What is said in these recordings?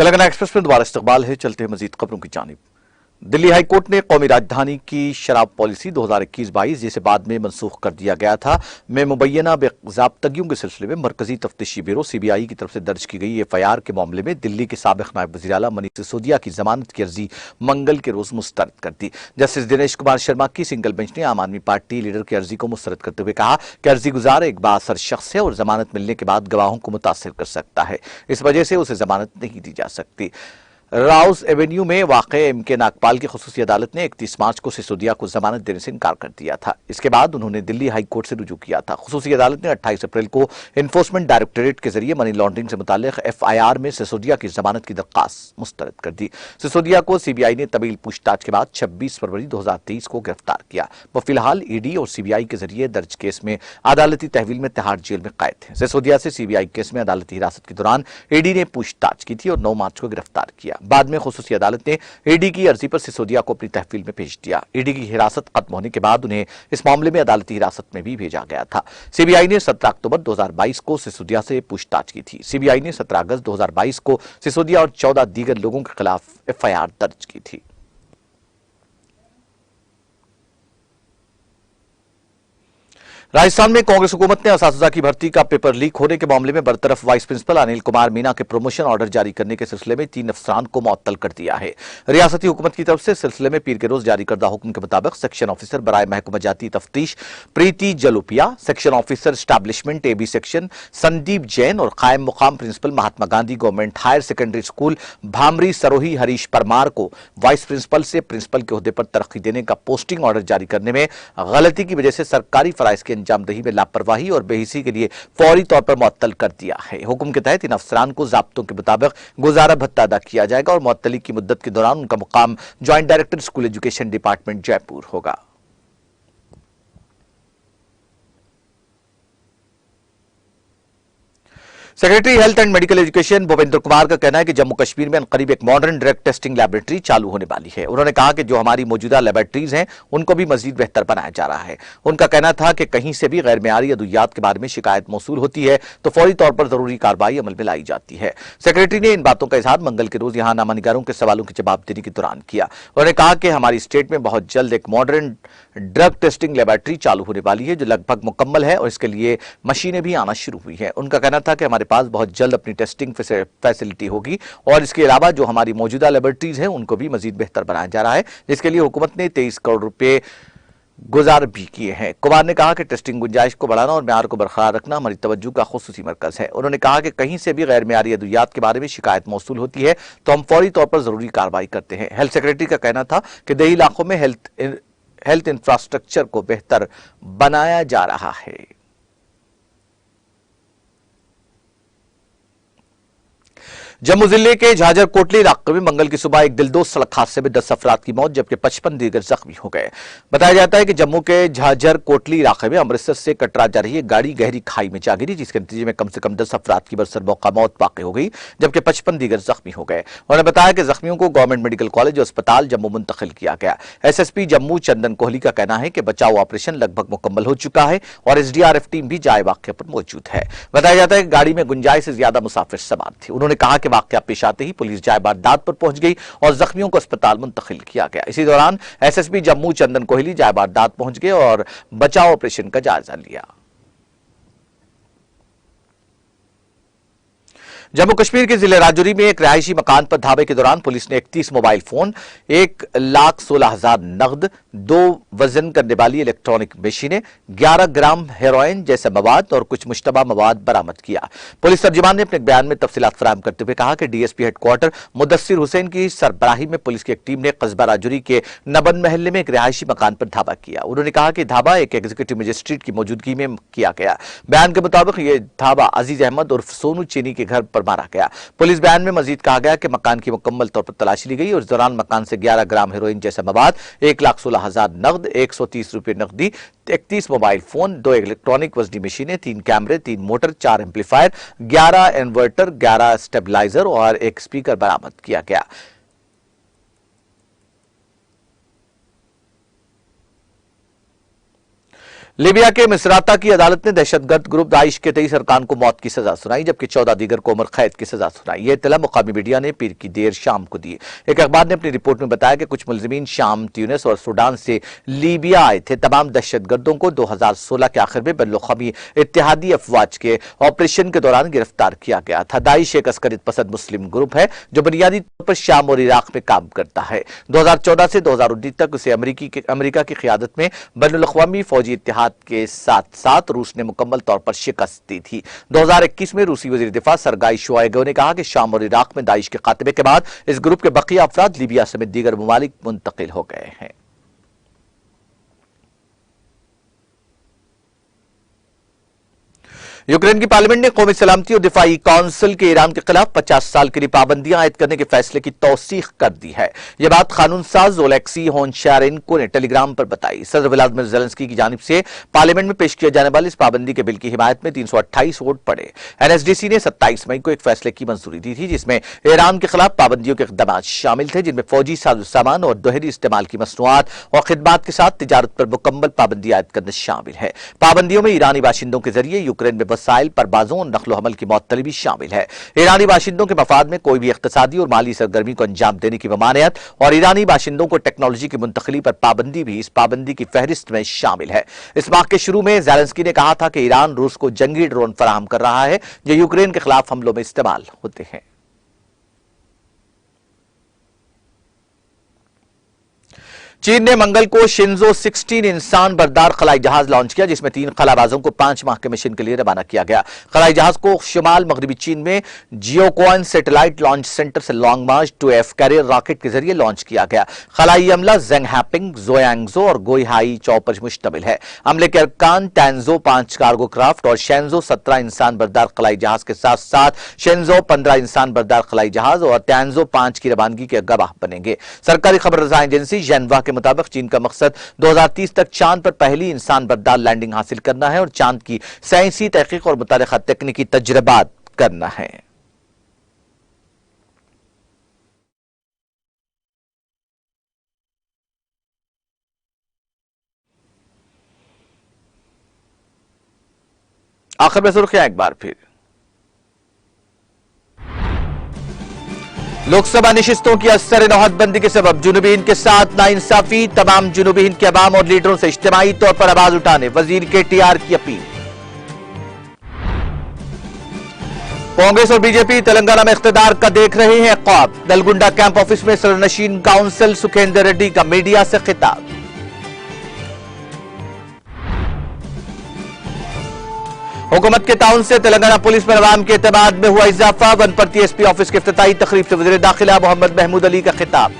Telangana express में दोबारा इस्तकबाल है। चलते हैं मजीद खबरों की जानिब। दिल्ली हाई कोर्ट ने कौमी राजधानी की शराब पॉलिसी 2021-22 जिसे बाद में मनसूख कर दिया गया था में मुबैना बेज़ाब्तगियों के सिलसिले में मरकजी तफ्तीशी ब्यूरो सीबीआई की तरफ से दर्ज की गई एफआईआर के मामले में दिल्ली के साबिक नायब वज़ीर आला मनीष सिसोदिया की जमानत की अर्जी मंगल के रोज मुस्तरद कर दी। जस्टिस दिनेश कुमार शर्मा की सिंगल बेंच ने आम आदमी पार्टी लीडर की अर्जी को मुस्तरद करते हुए कहा कि अर्जी गुजार एक बाअसर शख्स है और जमानत मिलने के बाद गवाहों को मुतासिर कर सकता है, इस वजह से उसे जमानत नहीं दी जा सकती। राउस एवेन्यू में वाक़ एमके नागपाल की खुसूसी अदालत ने 31 मार्च को सिसोदिया को जमानत देने से इनकार कर दिया था। इसके बाद उन्होंने दिल्ली हाई कोर्ट से रुजू किया था। खुसूसी अदालत ने 28 अप्रैल को एनफोर्समेंट डायरेक्टोरेट के जरिए मनी लॉन्ड्रिंग से मुताल्लिक एफआईआर में सिसोदिया की जमानत की दरखास्त मुस्तरद कर दी। सिसोदिया को सीबीआई ने तवील पूछताछ के बाद 26 फरवरी 2023 को गिरफ्तार किया। वह फिलहाल ईडी और सीबीआई के जरिए दर्ज केस में अदालती तहवील में तिहाड़ जेल में कैद थे। सिसोदिया से सीबीआई केस में अदालती हिरासत के दौरान ईडी ने पूछताछ की थी और 9 मार्च को गिरफ्तार किया। बाद में खुसूसी अदालत ने ईडी की अर्जी पर सिसोदिया को अपनी तहवील में भेज दिया। ईडी की हिरासत खत्म होने के बाद उन्हें इस मामले में अदालती हिरासत में भी भेजा गया था। सीबीआई ने 17 अक्टूबर 2022 को सिसोदिया से पूछताछ की थी। सीबीआई ने 17 अगस्त 2022 को सिसोदिया और 14 दीगर लोगों के खिलाफ एफआईआर दर्ज की थी। राजस्थान में कांग्रेस हुकूमत ने असातिज़ा की भर्ती का पेपर लीक होने के मामले में बरतरफ वाइस प्रिंसिपल अनिल कुमार मीना के प्रमोशन ऑर्डर जारी करने के सिलसिले में 3 अफसरान को मुअत्तल कर दिया है। रियासती हुकूमत की तरफ से सिलसिले में पीर के रोज जारी करदा हुक्म के मुताबिक सेक्शन ऑफिसर बराए महकमा जाती तफ्तीश Preeti Jalopiya, section officer establishment AB section Sandeep Jain और कायम मुकाम principal Mahatma Gandhi government higher secondary school Bhamri Sarohi Harish Parmar को वाइस प्रिंसिपल से प्रिंसिपल के ओहदे पर तरक्की देने का पोस्टिंग ऑर्डर जारी करने में गलती की वजह से सरकारी फराइज के अंजामदही में लापरवाही और बेहिसी के लिए फौरी तौर पर मुअत्तल कर दिया है। हुक्म के तहत इन अफसरान को ज़ाब्तों के मुताबिक गुजारा भत्ता अदा किया जाएगा और मुअत्तली की मुद्दत के दौरान उनका मुकाम joint director school education department Jaipur होगा। Secretary health and medical education Bhupendra Kumar का कहना है कि जम्मू कश्मीर में करीब एक मॉडर्न ड्रग टेस्टिंग लैबोरेटरी चालू होने वाली है। उन्होंने कहा कि जो हमारी मौजूदा लैबोरेटरीज हैं उनको भी मजीद बेहतर बनाया जा रहा है। उनका कहना था कि कहीं से भी गैर मेयारी अद्वियात के बारे में शिकायत मौसूल होती है तो फौरी तौर पर जरूरी कार्रवाई अमल में लाई जाती है। सेक्रेटरी ने इन बातों का इजहार मंगल के रोज यहां नामानिगारों के सवालों के जवाब देने के दौरान किया। उन्होंने कहा कि हमारी स्टेट में बहुत जल्द एक मॉडर्न ड्रग टेस्टिंग लैबोरेटरी चालू होने वाली है जो लगभग मुकम्मल है और इसके लिए मशीनें भी आना शुरू हुई है। उनका कहना था कि हमारे पास बहुत जल्द अपनी टेस्टिंग फैसिलिटी होगी और इसके अलावा जो हमारी मौजूदा लेबोरेटरीज हैं उनको भी मजीद बेहतर बनाया जा रहा है, जिसके लिए हुकूमत ने 23 करोड़ रुपए गुजार भी किए हैं। कुमार ने कहा कि टेस्टिंग गुंजाइश को बढ़ाना और म्यार को बरकरार रखना हमारी तवज्जो का खुसूसी मरकज है। उन्होंने कहा कि कहीं से भी गैर म्यारी अद्वियात के बारे में शिकायत मौसूल होती है तो हम फौरी तौर पर जरूरी कार्रवाई करते हैं। हेल्थ सेक्रेटरी का कहना था कि देही इलाकों में हेल्थ इंफ्रास्ट्रक्चर को बेहतर बनाया जा रहा है। जम्मू जिले के झाझर कोटली इलाके में मंगल की सुबह एक दिलदोज सड़क हादसे में 10 अफराद की मौत जबकि 55 दीगर जख्मी हो गए। बताया जाता है कि जम्मू के झाझर कोटली इलाके में अमृतसर से कटरा जा रही एक गाड़ी गहरी खाई में जा गिरी जिसके नतीजे में कम से कम 10 अफराद की बरसर मौका मौत वाक़ हो गई जबकि 55 दीगर जख्मी हो गए। उन्होंने बताया कि जख्मियों को गवर्नमेंट मेडिकल कॉलेज और अस्पताल जम्मू मुंतकिल किया गया। एसएसपी जम्मू चंदन कोहली का कहना है कि बचाव ऑपरेशन लगभग मुकम्मल हो चुका है और एसडीआरएफ टीम भी जाए वाक़े पर मौजूद है। बताया जाता है कि गाड़ी में गुंजाइश से ज्यादा मुसाफिर सवार थे। उन्होंने कहा कि वाक़या पेश आते ही पुलिस जाए वारदात पर पहुंच गई और जख्मियों को अस्पताल मुंतकिल किया गया। इसी दौरान एसएसपी जम्मू चंदन कोहली जाए वारदात पहुंच गए और बचाव ऑपरेशन का जायजा लिया। जम्मू कश्मीर के जिले राजौरी में एक रिहायशी मकान पर धावे के दौरान पुलिस ने 31 मोबाइल फोन, 1,16,000 नकद, 2 वजन करने वाली इलेक्ट्रॉनिक मशीनें, 11 ग्राम हेरोइन जैसे मवाद और कुछ मुश्तबा मवाद बरामद किया। पुलिस तर्जुमान ने अपने बयान में तफसीलात फराहम करते हुए कहा कि डीएसपी हेडक्वार्टर मुदस्सिर हुसैन की सरबराही में पुलिस की एक टीम ने कस्बा राजौरी के नबन महल्ले में एक रिहायशी मकान पर धावा किया। उन्होंने कहा कि धावा एक एग्जीक्यूटिव मजिस्ट्रेट की मौजूदगी में किया गया। बयान के मुताबिक यह धावा अजीज अहमद और सोनू चीनी के घर मारा गया। पुलिस बयान में मजीद कहा गया कि मकान की मुकम्मल तौर पर तलाशी ली गई और इस दौरान मकान से 11 ग्राम हेरोइन जैसा मवाद, 1,16,000 नकद, 130 रुपए नकदी, 31 मोबाइल फोन, 2 इलेक्ट्रॉनिक वजनी मशीनें, 3 कैमरे, 3 मोटर, 4 एम्पलीफायर, 11 इन्वर्टर, 11 स्टेबलाइजर और 1 स्पीकर बरामद किया गया। लीबिया के मिसराता की अदालत ने दहशतगर्द ग्रुप दाइश के 23 अरकान को मौत की सजा सुनाई, जबकि 14 दीगर को उम्र कैद की सजा सुनाई। यह इत्तला मुकामी मीडिया ने पीर की देर शाम को दी। एक अखबार ने अपनी रिपोर्ट में बताया कि कुछ मुलजिमीन शाम, ट्यूनिस और सूडान से लीबिया आए थे। तमाम दहशतगर्दों को 2016 के आखिर में बैनुल-अक़वामी इत्तेहादी अफवाज के ऑपरेशन के दौरान गिरफ्तार किया गया था। दाइश एक अस्करियत पसंद मुस्लिम ग्रुप है जो बुनियादी तौर पर शाम और इराक में काम करता है। 2014 से 2019 तक उसे अमेरिका की क़यादत में बैनुल-अक़वामी फौजी इत्तेहाद के साथ साथ रूस ने मुकम्मल तौर पर शिकस्त दी थी। 2021 में रूसी वजीर दिफा सरगाई शोइगु ने कहा कि शाम और इराक में दाइश के खात्मे के बाद इस ग्रुप के बकिया अफराद लीबिया समेत दीगर ममालिक मुंतकिल हो गए हैं। यूक्रेन की पार्लियामेंट ने कौमी सलामती और दिफाई काउंसिल के ईरान के खिलाफ 50 साल के लिए पाबंदियां आयद करने के फैसले की तौसीक कर दी है। यह बात कानून साज ओलेक्सी होनचारेंको ने टेलीग्राम पर बताई। सदर व्लादिमीर ज़ेलेंस्की की जानिब से पार्लियामेंट में पेश किए जाने वाले इस पाबंदी के बिल की हिमायत में 328 वोट पड़े। एनएसडीसी ने 27 मई को एक फैसले की मंजूरी दी थी जिसमें ईरान के खिलाफ पाबंदियों के इक़दाम शामिल थे, जिनमें फौजी सामान और दोहरी इस्तेमाल की मसनूआत और खिदमात के साथ तिजारत पर मुकम्मल पाबंदी आयद करना शामिल है। पाबंदियों में ईरानी बाशिंदों के जरिए यूक्रेन में वसाइल, परवाज़ों और नक्ल हमल की मौतली भी शामिल है। ईरानी बाशिंदों के मफाद में कोई भी इख्तिसादी और माली सरगर्मी को अंजाम देने की ममानियत और ईरानी बाशिंदों को टेक्नोलॉजी की मुंतकिली पर पाबंदी भी इस पाबंदी की फहरिस्त में शामिल है। इस माह के शुरू में ज़ेलेंस्की ने कहा था कि ईरान रूस को जंगी ड्रोन फराहम कर रहा है जो यूक्रेन के खिलाफ हमलों में इस्तेमाल होते हैं। चीन ने मंगल को शिंजो 16 इंसान बरदार खलाई जहाज लॉन्च किया, जिसमें 3 खलाबाजों को 5 माह के मिशन के लिए रवाना किया गया। खलाई जहाज को शुमाल मगरबी चीन में जियोक्वान सैटेलाइट लॉन्च सेंटर से लॉन्ग मार्च 2F कैरियर रॉकेट के जरिए लॉन्च किया गया। खलाई अमला जेंग हैपिंग, जोयांगजो और गोईहाई चौ पर मुश्तमिल है। अमले के अरकान टैंजो 5 कार्गो क्राफ्ट और शेंजो 17 इंसान बरदार खलाई जहाज के साथ साथ शेंजो 15 इंसान बरदार खलाई जहाज और टैंजो 5 की रवानगी के गवाह बनेंगे। सरकारी खबर रसां एजेंसी जेनवा के मुताबिक चीन का मकसद 2030 तक चांद पर पहली इंसान बरदार लैंडिंग हासिल करना है और चांद की साइंसी तहकीक और मुतालिका तकनीकी तजर्बात करना है। आखिर में सुर्खियां एक बार फिर। लोकसभा निशिस्तों की असर नौहदबंदी के सबब जुनूबी हिंद के साथ नाइंसाफी, तमाम जुनूबी हिंद के अवाम और लीडरों से इज्तिमाई तौर पर आवाज उठाने वजीर KTR की अपील। कांग्रेस और बीजेपी तेलंगाना में इख्तिदार का देख रहे हैं ख्वाब। नलगुंडा कैंप ऑफिस में सरनशीन काउंसिल सुखेंदर रेड्डी का मीडिया से खिताब। हुकूमत के ताउन से तेलंगाना पुलिस पर अवाम के एतमाद में हुआ इजाफा। वनपर्ती SP ऑफिस के इफ्तिताही तकरीब से वज़ीर दाखिला मोहम्मद महमूद अली का खिताब।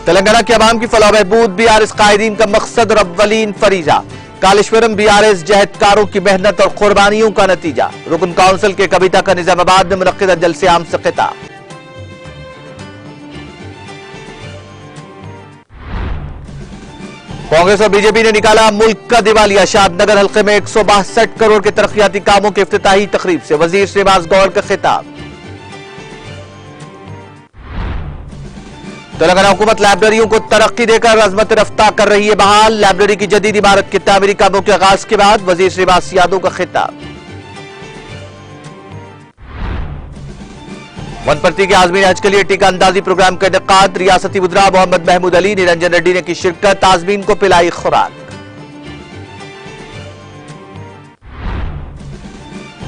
तेलंगाना के अवाम की फलाह बहबूद BRS कायदीन का मकसद और अव्वलीन फरीजा। कालेश्वरम BRS जहदकारों की मेहनत और कुर्बानियों का नतीजा। रुकन काउंसिल के कविता का निजामाबाद में मुनक्किदा जलसे आम से खिताब। कांग्रेस और बीजेपी ने निकाला मुल्क का दिवालिया। शादनगर हल्के में 162 करोड़ के तरक्याती कामों के इफ्तिताही तकरीब से वजीर श्रीनिवास गौड़ का खिताब। तेलंगाना हुकूमत लाइब्रेरियों को तरक्की देकर अजमत रफ्ता कर रही है बहाल। लाइब्रेरी की जदीद इमारत के तामीरी कामों के आगाज के बाद वजीर श्रीनिवास यादव का खिताब। वनपर्ती के आजमीन हज के लिए टीका अंदाजी प्रोग्राम का इनेकाद। रियासती मुद्रा मोहम्मद महमूद अली, निरंजन रेड्डी ने की शिरकत। आजमीन को पिलाई खुराक।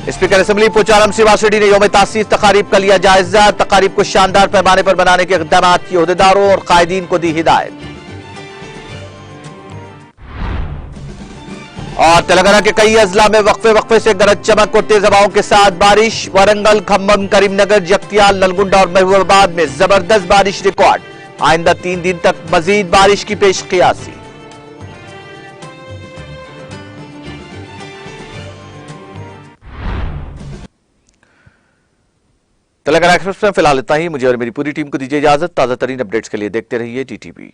स्पीकर असेंबली पोचारम श्रीनिवास रेड्डी ने यौम तासीस तकारीब का लिया जायजा। तकारीब को शानदार पैमाने पर बनाने के इक़दाम की ओहदेदारों और कायदीन को दी हिदायत। और तेलंगाना के कई अजला में वक्फे से गरज चमक और तेज हवाओं के साथ बारिश। वारंगल, खम्मम, करीमनगर, जगतियाल, नलगुंडा और महबूबाबाद में जबरदस्त बारिश रिकॉर्ड। आइंदा 3 दिन तक मजीद बारिश की पेश क़ियासी। तेलंगाना एक्सप्रेस में फिलहाल इतना ही। मुझे और मेरी पूरी टीम को दीजिए इजाजत। ताजा तरीन अपडेट्स के लिए देखते रहिए TTV।